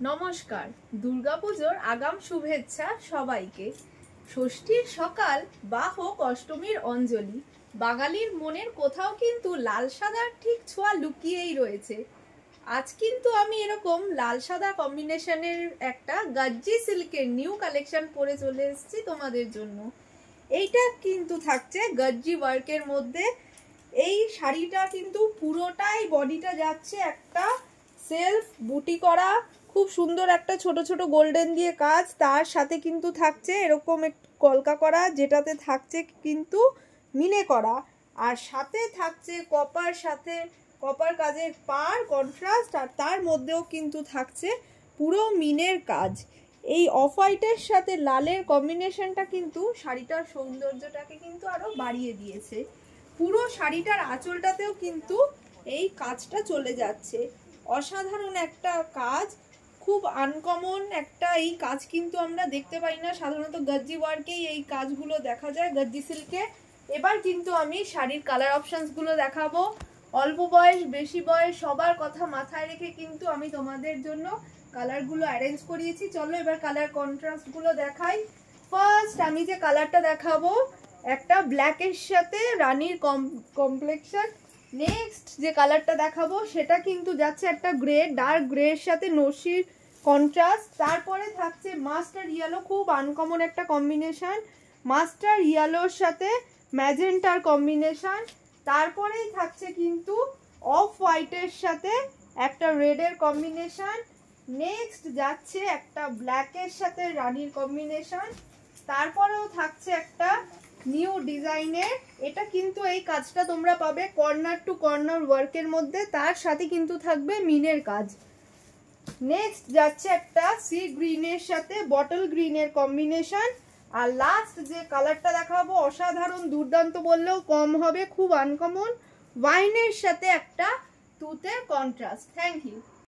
নমস্কার, দুর্গাপুজোর আগাম শুভেচ্ছা সবাইকে। ষষ্ঠীর সকাল বা হোক অষ্টমীর অঞ্জলি, বাঙালির মনের কোথাও কিন্তু লাল সাদার ঠিক ছোঁয়া লুকিয়েই রয়েছে। আজ কিন্তু আমি এরকম লাল সাদা কম্বিনেশনের একটা গাজ্জি সিল্কের নিউ কালেকশন পরে চলে এসেছি তোমাদের জন্য। এইটা কিন্তু থাকছে গাজ্জি ওয়ার্কের মধ্যে। এই শাড়িটা কিন্তু পুরোটাই বডিটা যাচ্ছে একটা সেলফ বুটি করা, খুব সুন্দর একটা ছোট ছোট গোল্ডেন দিয়ে কাজ, তার সাথে কিন্তু থাকছে এরকম একটু কলকা করা, যেটাতে থাকছে কিন্তু মিনে করা, আর সাথে থাকছে কপার কাজের পার কন্ট্রাস্ট, আর তার মধ্যেও কিন্তু থাকছে পুরো মিনের কাজ। এই অফ হোয়াইটের সাথে লালের কম্বিনেশনটা কিন্তু শাড়িটার সৌন্দর্যটাকে কিন্তু আরো বাড়িয়ে দিয়েছে। পুরো শাড়িটার আঁচলটাতেও কিন্তু এই কাজটা চলে যাচ্ছে। অসাধারণ একটা কাজ, খুব আনকমন একটা এই কাজ কিন্তু আমরা দেখতে পাই না, সাধারণত গাজ্জি ওয়ার্কেই এই কাজগুলো দেখা যায়, গাজ্জি সিল্কে। এবার কিন্তু আমি শাড়ির কালার অপশনসগুলো দেখাবো। অল্প বয়স বেশি বয়স সবার কথা মাথায় রেখে কিন্তু আমি তোমাদের জন্য কালারগুলো অ্যারেঞ্জ করিয়েছি। চলো এবার কালার কন্ট্রাস্টগুলো দেখাই। ফার্স্ট আমি যে কালারটা দেখাবো একটা ব্ল্যাকের সাথে রানীর কমপ্লেক্সন। নেক্সট যে কালারটা দেখাবো সেটা কিন্তু যাচ্ছে একটা গ্রে, ডার্ক গ্রের সাথে নসির কন্ট্রাস্ট। তারপরে থাকছে মাস্টার ইয়েলো, খুব আনকমন একটা কম্বিনেশন, মাস্টার ইয়েলোর সাথে ম্যাজেন্টার কম্বিনেশন। তারপরেই থাকছে কিন্তু অফ হোয়াইটের সাথে একটা রেডের কম্বিনেশন। নেক্সট যাচ্ছে একটা ব্ল্যাকের সাথে রানীর কম্বিনেশন। তারপরেও থাকছে একটা নিউ ডিজাইনের, এটা কিন্তু এই কাজটা তোমরা পাবে কর্নার টু কর্নার ওয়ার্কের মধ্যে, তার সাথে কিন্তু থাকবে মিনের কাজ। নেক্সট যাচ্ছে একটা সি গ্রিনের সাথে বটল গ্রিনের কম্বিনেশন। আর লাস্ট যে কালারটা দেখাবো অসাধারণ, দুর্দান্ত বললেও কম হবে, খুব আনকমন, ওয়াইনের সাথে একটা তুতের কন্ট্রাস্ট। Thank you.